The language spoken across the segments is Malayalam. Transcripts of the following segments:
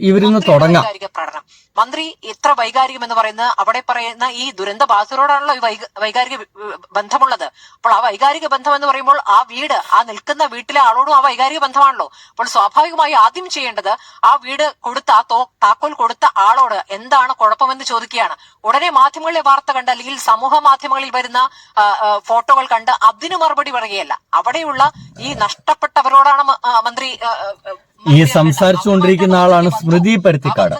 ഇവരിന്ന് തുടങ്ങാം. പ്രകടനം മന്ത്രി എത്ര വൈകാരികം എന്ന് പറയുന്നത് അവിടെ പറയുന്ന ഈ ദുരന്ത ബാധിതരോടാണല്ലോ ഈ വൈകാരിക ബന്ധമുള്ളത്. അപ്പോൾ ആ വൈകാരിക ബന്ധം എന്ന് പറയുമ്പോൾ ആ വീട്, ആ നിൽക്കുന്ന വീട്ടിലെ ആളോടും ആ വൈകാരിക ബന്ധമാണല്ലോ. അപ്പോൾ സ്വാഭാവികമായി ആദ്യം ചെയ്യേണ്ടത് ആ വീട് കൊടുത്ത ആ താക്കോൽ കൊടുത്ത ആളോട് എന്താണ് കുഴപ്പമെന്ന് ചോദിക്കുകയാണ്. ഉടനെ മാധ്യമങ്ങളിലെ വാർത്ത കണ്ട് അല്ലെങ്കിൽ സമൂഹ മാധ്യമങ്ങളിൽ വരുന്ന ഫോട്ടോകൾ കണ്ട് അതിന് മറുപടി പറയുകയല്ല. അവിടെയുള്ള ഈ നഷ്ടപ്പെട്ടവരോടാണ് മന്ത്രി ഈ സംസാരിച്ചുകൊണ്ടിരിക്കുന്ന ആളാണ് സ്മൃതി പരുത്തിക്കാട്.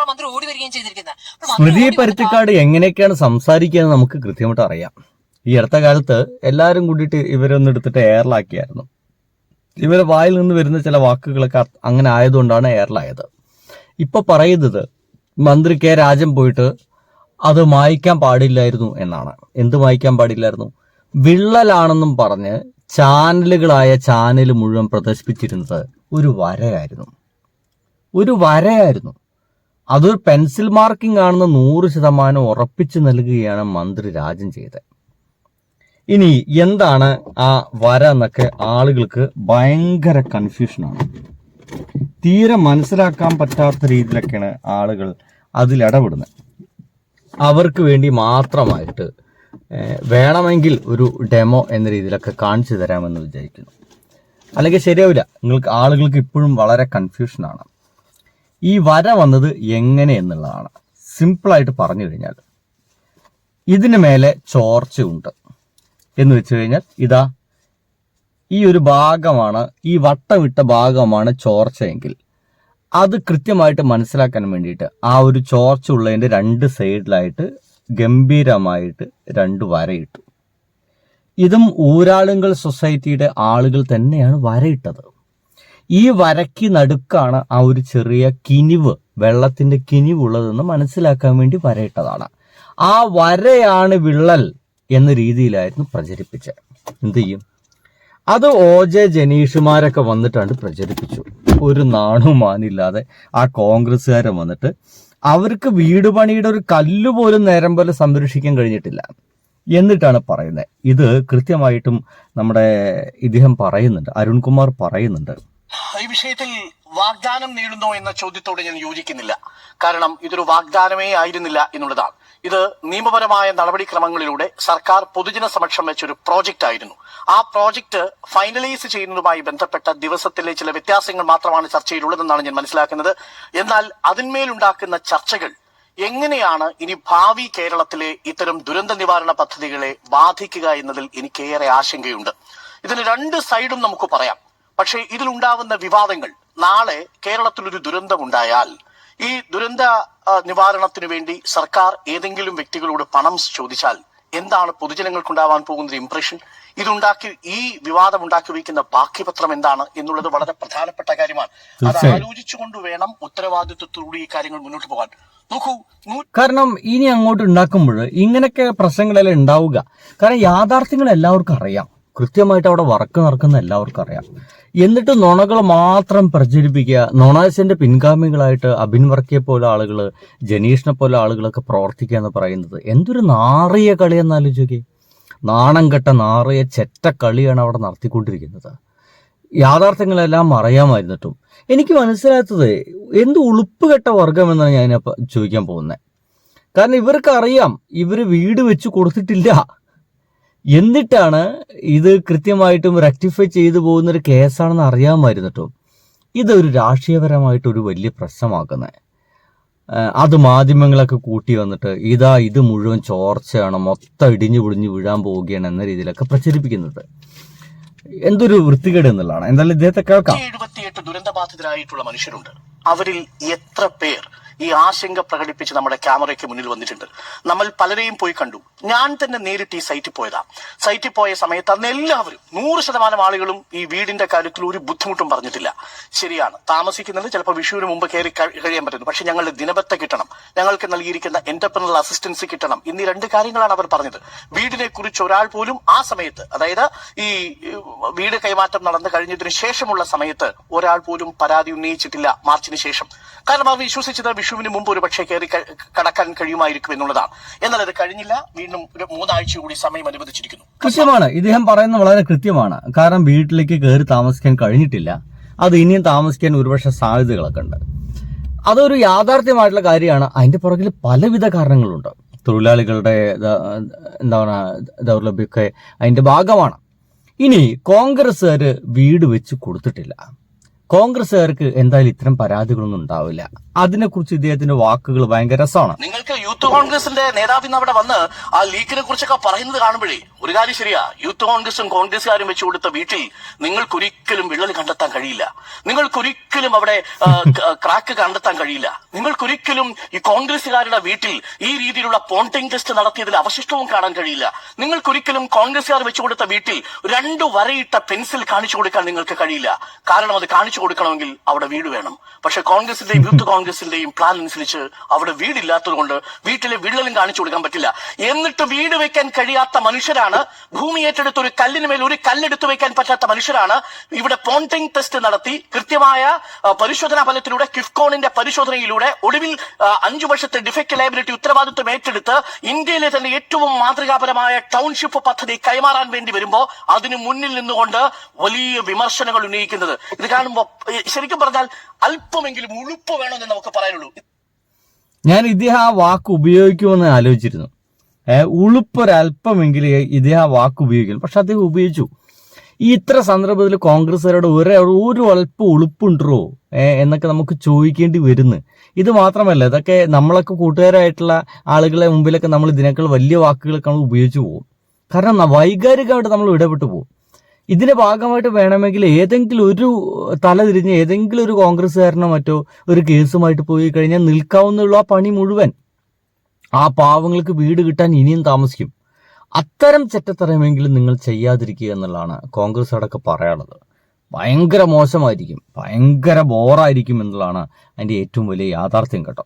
മന്ത്രി ഓടി വരികയും ചെയ്തിരിക്കുന്നത്. സ്മൃതി പരുത്തിക്കാട് എങ്ങനെയൊക്കെയാണ് സംസാരിക്കുക നമുക്ക് കൃത്യമായിട്ട് അറിയാം. ഈ അടുത്ത കാലത്ത് എല്ലാവരും കൂടിയിട്ട് ഇവരൊന്നും എടുത്തിട്ട് എയറിലാക്കിയായിരുന്നു. ഇവരെ വായിൽ നിന്ന് വരുന്ന ചില വാക്കുകളൊക്കെ അങ്ങനെ ആയതുകൊണ്ടാണ് എയറിലായത്. ഇപ്പൊ പറയുന്നത് മന്ത്രി കെ രാജൻ പോയിട്ട് അത് മായ്ക്കാൻ പാടില്ലായിരുന്നു എന്നാണ്. എന്ത് മായ്ക്കാൻ പാടില്ലായിരുന്നു? വിള്ളലാണെന്നും പറഞ്ഞ് ചാനൽ മുഴുവൻ പ്രദർശിപ്പിച്ചിരുന്നത് ഒരു വരയായിരുന്നു. അതൊരു പെൻസിൽ മാർക്കിംഗ് ആണെന്ന് 100% ഉറപ്പിച്ചു നൽകുകയാണ് മന്ത്രി രാജൻ ചെയ്തത്. ഇനി എന്താണ് ആ വര എന്നൊക്കെ ആളുകൾക്ക് ഭയങ്കര കൺഫ്യൂഷനാണ്. തീരെ മനസ്സിലാക്കാൻ പറ്റാത്ത രീതിയിലൊക്കെയാണ് ആളുകൾ അതിലിടപെടുന്നത്. അവർക്ക് വേണ്ടി മാത്രമായിട്ട് വേണമെങ്കിൽ ഒരു ഡെമോ എന്ന രീതിയിലൊക്കെ കാണിച്ചു തരാമെന്ന് വിചാരിക്കുന്നു. അല്ലെങ്കിൽ ശരിയാവില്ല. ആളുകൾക്ക് ഇപ്പോഴും വളരെ കൺഫ്യൂഷനാണ്. ഈ വര വന്നത് എങ്ങനെ എന്നുള്ളതാണ്. സിമ്പിളായിട്ട് പറഞ്ഞു കഴിഞ്ഞാൽ ഇതിന് മേലെ ചോർച്ചയുണ്ട് എന്ന് വെച്ച് കഴിഞ്ഞാൽ ഇതാ ഈ ഒരു ഭാഗമാണ്, ഈ വട്ടമിട്ട ഭാഗമാണ് ചോർച്ചയെങ്കിൽ അത് കൃത്യമായിട്ട് മനസ്സിലാക്കാൻ വേണ്ടിയിട്ട് ആ ഒരു ചോർച്ച ഉള്ളതിൻ്റെ 2 സൈഡിലായിട്ട് ഗംഭീരമായിട്ട് 2 വരയിട്ടു. ഇതും ഊരാളുങ്കൽ സൊസൈറ്റിയുടെ ആളുകൾ തന്നെയാണ് വരയിട്ടത്. ഈ വരയ്ക്ക് നടുക്കാണ് ആ ഒരു ചെറിയ കിനിവ്, വെള്ളത്തിന്റെ കിനിവുള്ളതെന്ന് മനസ്സിലാക്കാൻ വേണ്ടി വരയിട്ടതാണ്. ആ വരയാണ് വിള്ളൽ എന്ന രീതിയിലായിരുന്നു പ്രചരിപ്പിച്ചത്. എന്ത് ചെയ്യും? അത് OJ ജനീഷുമാരൊക്കെ വന്നിട്ടാണ് പ്രചരിപ്പിച്ചു. ഒരു നാണുമാനില്ലാതെ ആ കോൺഗ്രസ്സുകാരൻ വന്നിട്ട് അവർക്ക് വീട് പണിയുടെ ഒരു കല്ല് പോലും നേരം പോലെ സംരക്ഷിക്കാൻ കഴിഞ്ഞിട്ടില്ല എന്നിട്ടാണ് പറയുന്നത്. ഇത് കൃത്യമായിട്ടും നമ്മുടെ ഇദ്ദേഹം പറയുന്നുണ്ട്, അരുൺകുമാർ പറയുന്നുണ്ട്. ഈ വിഷയത്തിൽ വാഗ്ദാനം നേടുന്നോ എന്ന ചോദ്യത്തോട് ഞാൻ യോജിക്കുന്നില്ല. കാരണം ഇതൊരു വാഗ്ദാനമേ ആയിരുന്നില്ല എന്നുള്ളതാണ്. ഇത് നിയമപരമായ നടപടിക്രമങ്ങളിലൂടെ സർക്കാർ പൊതുജന സമക്ഷം വെച്ചൊരു പ്രോജക്റ്റ് ആയിരുന്നു. ആ പ്രോജക്റ്റ് ഫൈനലൈസ് ചെയ്യുന്നതുമായി ബന്ധപ്പെട്ട ദിവസത്തിലെ ചില വ്യത്യാസങ്ങൾ മാത്രമാണ് ചർച്ചയിലുള്ളതെന്നാണ് ഞാൻ മനസ്സിലാക്കുന്നത്. എന്നാൽ അതിന്മേലുണ്ടാക്കുന്ന ചർച്ചകൾ എങ്ങനെയാണ് ഇനി ഭാവി കേരളത്തിലെ ഇത്തരം ദുരന്ത നിവാരണ പദ്ധതികളെ ബാധിക്കുക എന്നതിൽ എനിക്കേറെ ആശങ്കയുണ്ട്. ഇതിന് 2 സൈഡും നമുക്ക് പറയാം. പക്ഷേ ഇതിലുണ്ടാവുന്ന വിവാദങ്ങൾ, നാളെ കേരളത്തിലൊരു ദുരന്തമുണ്ടായാൽ ഈ ദുരന്ത നിവാരണത്തിനു വേണ്ടി സർക്കാർ ഏതെങ്കിലും വ്യക്തികളോട് പണം ചോദിച്ചാൽ എന്താണ് പൊതുജനങ്ങൾക്കുണ്ടാവാൻ പോകുന്ന ഇംപ്രഷൻ? ഈ വിവാദം ഉണ്ടാക്കി വയ്ക്കുന്ന ബാക്കിപത്രം എന്താണ് എന്നുള്ളത് വളരെ പ്രധാനപ്പെട്ട കാര്യമാണ്. അത് ആലോചിച്ചുകൊണ്ട് വേണം ഉത്തരവാദിത്വത്തോടുകൂടി ഈ കാര്യങ്ങൾ മുന്നോട്ട് പോകാൻ. നോക്കൂ, കാരണം ഇനി അങ്ങോട്ട് ഉണ്ടാക്കുമ്പോൾ ഇങ്ങനെയൊക്കെ പ്രശ്നങ്ങളെല്ലാം ഉണ്ടാവുക. കാരണം യാഥാർത്ഥ്യങ്ങൾ എല്ലാവർക്കും അറിയാം. കൃത്യമായിട്ട് അവിടെ വർക്ക് നടക്കുന്ന എല്ലാവർക്കും അറിയാം. എന്നിട്ട് നുണകൾ മാത്രം പ്രചരിപ്പിക്കുക. നുണാസിന്റെ പിൻഗാമികളായിട്ട് അബിൻ വർക്കിയെ പോലെ ആളുകൾ, ജനീഷിനെ പോലെ ആളുകളൊക്കെ പ്രവർത്തിക്കുക എന്ന് പറയുന്നത് എന്തൊരു നാറിയ കളിയെന്ന് ആലോചിക്കേ. നാണം കെട്ട നാറിയ ചെറ്റ കളിയാണ് അവിടെ നടത്തിക്കൊണ്ടിരിക്കുന്നത്. യാഥാർത്ഥ്യങ്ങളെല്ലാം അറിയാമായിരുന്നിട്ടും എനിക്ക് മനസ്സിലാത്തത് എന്ത് ഉളുപ്പ് കെട്ട വർഗം എന്നാണ് ഞാൻ ചോദിക്കാൻ പോകുന്നത്. കാരണം ഇവർക്ക് അറിയാം ഇവര് വീട് വെച്ച് കൊടുത്തിട്ടില്ല. എന്നിട്ടാണ് ഇത് കൃത്യമായിട്ടും റെക്ടിഫൈ ചെയ്തു പോകുന്നൊരു കേസാണെന്ന് അറിയാമായിരുന്നിട്ടും ഇതൊരു രാഷ്ട്രീയപരമായിട്ടൊരു വലിയ പ്രശ്നമാക്കുന്നത്. അത് മാധ്യമങ്ങളൊക്കെ കൂട്ടി വന്നിട്ട് ഇത് മുഴുവൻ ചോർച്ചയാണ്, മൊത്തം ഇടിഞ്ഞു പൊളിഞ്ഞു വീഴാൻ പോവുകയാണ് എന്ന രീതിയിലൊക്കെ പ്രചരിപ്പിക്കുന്നത് എന്തൊരു വൃത്തികേട് എന്നുള്ളതാണ്. എന്തായാലും ഇദ്ദേഹത്തെ കേൾക്കാം. 78 ദുരന്തബാധിതരായിട്ടുള്ള മനുഷ്യരുണ്ട്. അവരിൽ എത്ര പേർ ഈ ആശങ്ക പ്രകടിപ്പിച്ച് നമ്മുടെ ക്യാമറയ്ക്ക് മുന്നിൽ വന്നിട്ടുണ്ട്? നമ്മൾ പലരെയും പോയി കണ്ടു. ഞാൻ തന്നെ നേരിട്ട് ഈ സൈറ്റിൽ പോയതാ. സൈറ്റിൽ പോയ സമയത്ത് അന്ന് എല്ലാവരും 100% ആളുകളും ഈ വീടിന്റെ കാര്യത്തിൽ ഒരു ബുദ്ധിമുട്ടും പറഞ്ഞിട്ടില്ല. ശരിയാണ്, താമസിക്കുന്നത് ചിലപ്പോൾ വിഷുവിന് മുമ്പ് കയറി കഴിയാൻ പറ്റുന്നു. പക്ഷെ ഞങ്ങളുടെ ദിനബത്ത കിട്ടണം, ഞങ്ങൾക്ക് നൽകിയിരിക്കുന്ന എന്റർപ്രണൽ അസിസ്റ്റൻസ് കിട്ടണം എന്നീ 2 കാര്യങ്ങളാണ് അവർ പറഞ്ഞത്. വീടിനെ കുറിച്ച് ഒരാൾ പോലും ആ സമയത്ത്, അതായത് ഈ വീട് കൈമാറ്റം നടന്നു കഴിഞ്ഞതിന് ശേഷമുള്ള സമയത്ത് ഒരാൾ പോലും പരാതി ഉന്നയിച്ചിട്ടില്ല മാർച്ചിന് ശേഷം. കാരണം അവർ വിശ്വസിച്ചത് വിഷുവിന് മുമ്പ് ഒരു പക്ഷേ കയറി കടക്കാൻ കഴിയുമായിരിക്കും എന്നുള്ളതാണ്. എന്നാൽ അത് കഴിഞ്ഞില്ല. വീണ്ടും ഒരു 3 ആഴ്ച കൂടി സമയം അനുവദിച്ചിരിക്കുന്നു. കൃത്യമാണ്, ഇദ്ദേഹം പറയുന്നത് വളരെ കൃത്യമാണ്. കാരണം വീട്ടിലേക്ക് കയറി താമസിക്കാൻ കഴിഞ്ഞിട്ടില്ല. അത് ഇനിയും താമസിക്കാൻ ഒരുപക്ഷെ സാധ്യതകളൊക്കെ ഉണ്ട്. അതൊരു യാഥാർത്ഥ്യമായിട്ടുള്ള കാര്യമാണ്. അതിന്റെ പുറകിൽ പലവിധ കാരണങ്ങളുണ്ട്. തൊഴിലാളികളുടെ എന്താ പറയുക ദൗർലഭ്യമൊക്കെ അതിന്റെ ഭാഗമാണ്. ഇനി കോൺഗ്രസ്സുകാർ വീട് വെച്ച് കൊടുത്തിട്ടില്ല. കോൺഗ്രസ്സുകാർക്ക് എന്തായാലും ഇത്തരം പരാതികളൊന്നും ഉണ്ടാവില്ല. അതിനെക്കുറിച്ച് ഇദ്ദേഹത്തിന്റെ വാക്കുകൾ ഭയങ്കര രസമാണ്. നിങ്ങൾക്ക് യൂത്ത് കോൺഗ്രസിന്റെ നേതാവ് ഇന്ന് അവിടെ വന്ന് ആ ലീക്കിനെ കുറിച്ചൊക്കെ പറയുന്നത് കാണുമ്പോഴേ ഒരു കാര്യം ശരിയാ, യൂത്ത് കോൺഗ്രസും കോൺഗ്രസുകാരും വെച്ചു കൊടുത്ത വീട്ടിൽ നിങ്ങൾക്കൊരിക്കലും വിള്ളൽ കണ്ടെത്താൻ കഴിയില്ല. നിങ്ങൾക്കൊരിക്കലും അവിടെ ക്രാക്ക് കണ്ടെത്താൻ കഴിയില്ല. നിങ്ങൾക്കൊരിക്കലും ഈ കോൺഗ്രസുകാരുടെ വീട്ടിൽ ഈ രീതിയിലുള്ള പോണ്ടിംഗ് ടെസ്റ്റ് നടത്തിയതിൽ അവശിഷ്ടവും കാണാൻ കഴിയില്ല. നിങ്ങൾക്കൊരിക്കലും കോൺഗ്രസുകാർ വെച്ചു കൊടുത്ത വീട്ടിൽ 2 വരയിട്ട പെൻസിൽ കാണിച്ചു കൊടുക്കാൻ നിങ്ങൾക്ക് കഴിയില്ല. കാരണം അത് കാണിച്ചു കൊടുക്കണമെങ്കിൽ അവിടെ വീട് വേണം. പക്ഷെ കോൺഗ്രസിന്റെയും യൂത്ത് കോൺഗ്രസിന്റെയും പ്ലാൻ അനുസരിച്ച് അവിടെ വീടില്ലാത്തത് കൊണ്ട് വീട്ടിലെ വിള്ളലും കാണിച്ചു കൊടുക്കാൻ പറ്റില്ല. എന്നിട്ട് വീട് വെക്കാൻ കഴിയാത്ത മനുഷ്യരാണ്, ഭൂമി ഏറ്റെടുത്ത് ഒരു കല്ലിന് മേൽ ഒരു കല്ലെടുത്ത് വെക്കാൻ പറ്റാത്ത മനുഷ്യരാണ് ഇവിടെ പോണ്ടിംഗ് ടെസ്റ്റ് നടത്തി കൃത്യമായ പരിശോധനാ ഫലത്തിലൂടെ കിഫ്കോണിന്റെ പരിശോധനയിലൂടെ ഒടുവിൽ 5 വർഷത്തെ ഡിഫക്റ്റ് ലയബിലിറ്റി ഉത്തരവാദിത്വം ഏറ്റെടുത്ത് ഇന്ത്യയിലെ തന്നെ ഏറ്റവും മാതൃകാപരമായ ടൗൺഷിപ്പ് പദ്ധതി കൈമാറാൻ വേണ്ടി വരുമ്പോ അതിന് മുന്നിൽ നിന്നുകൊണ്ട് വലിയ വിമർശനങ്ങൾ ഉന്നയിക്കുന്നത് ഇത് കാണുമ്പോൾ ശരിക്കും പറഞ്ഞാൽ അല്പമെങ്കിലും ഉളുപ്പ് വേണമെന്ന് നമുക്ക് പറയാനുള്ളൂ. ഞാൻ ഇദ്ദേഹം ആ വാക്ക് ഉപയോഗിക്കുമെന്ന് ആലോചിച്ചിരുന്നു. ഉളുപ്പൊരല്പമെങ്കിലും ഇദ്ദേഹം ആ വാക്ക് ഉപയോഗിക്കും. പക്ഷെ അദ്ദേഹം ഉപയോഗിച്ചു. ഈ ഇത്ര സന്ദർഭത്തിൽ കോൺഗ്രസ്സുകാരോട് ഒരു അല്പം ഉളുപ്പുണ്ടോ എന്നൊക്കെ നമുക്ക് ചോദിക്കേണ്ടി വരുന്നു. ഇത് മാത്രമല്ല, ഇതൊക്കെ നമ്മളൊക്കെ കൂട്ടുകാരായിട്ടുള്ള ആളുകളെ മുമ്പിലൊക്കെ നമ്മൾ ഇതിനേക്കാൾ വലിയ വാക്കുകളൊക്കെ നമ്മൾ ഉപയോഗിച്ചു പോകും. കാരണം വൈകാരികമായിട്ട് നമ്മൾ ഇടപെട്ടു പോകും. ഇതിന്റെ ഭാഗമായിട്ട് വേണമെങ്കിൽ ഏതെങ്കിലും ഒരു തലതിരിഞ്ഞ് ഏതെങ്കിലും ഒരു കോൺഗ്രസ്സുകാരനോ മറ്റോ ഒരു കേസുമായിട്ട് പോയി കഴിഞ്ഞാൽ നിൽക്കാവുന്നുള്ള ആ പണി മുഴുവൻ ആ പാവങ്ങൾക്ക് വീട് കിട്ടാൻ ഇനിയും താമസിക്കും. അത്തരം ചെറ്റത്തരമെങ്കിലും നിങ്ങൾ ചെയ്യാതിരിക്കുക എന്നുള്ളതാണ് കോൺഗ്രസ് അടക്കം പറയാനുള്ളത്. ഭയങ്കര മോശമായിരിക്കും, ഭയങ്കര ബോറായിരിക്കും എന്നുള്ളതാണ് അതിന്റെ ഏറ്റവും വലിയ യാഥാർത്ഥ്യം കേട്ടോ.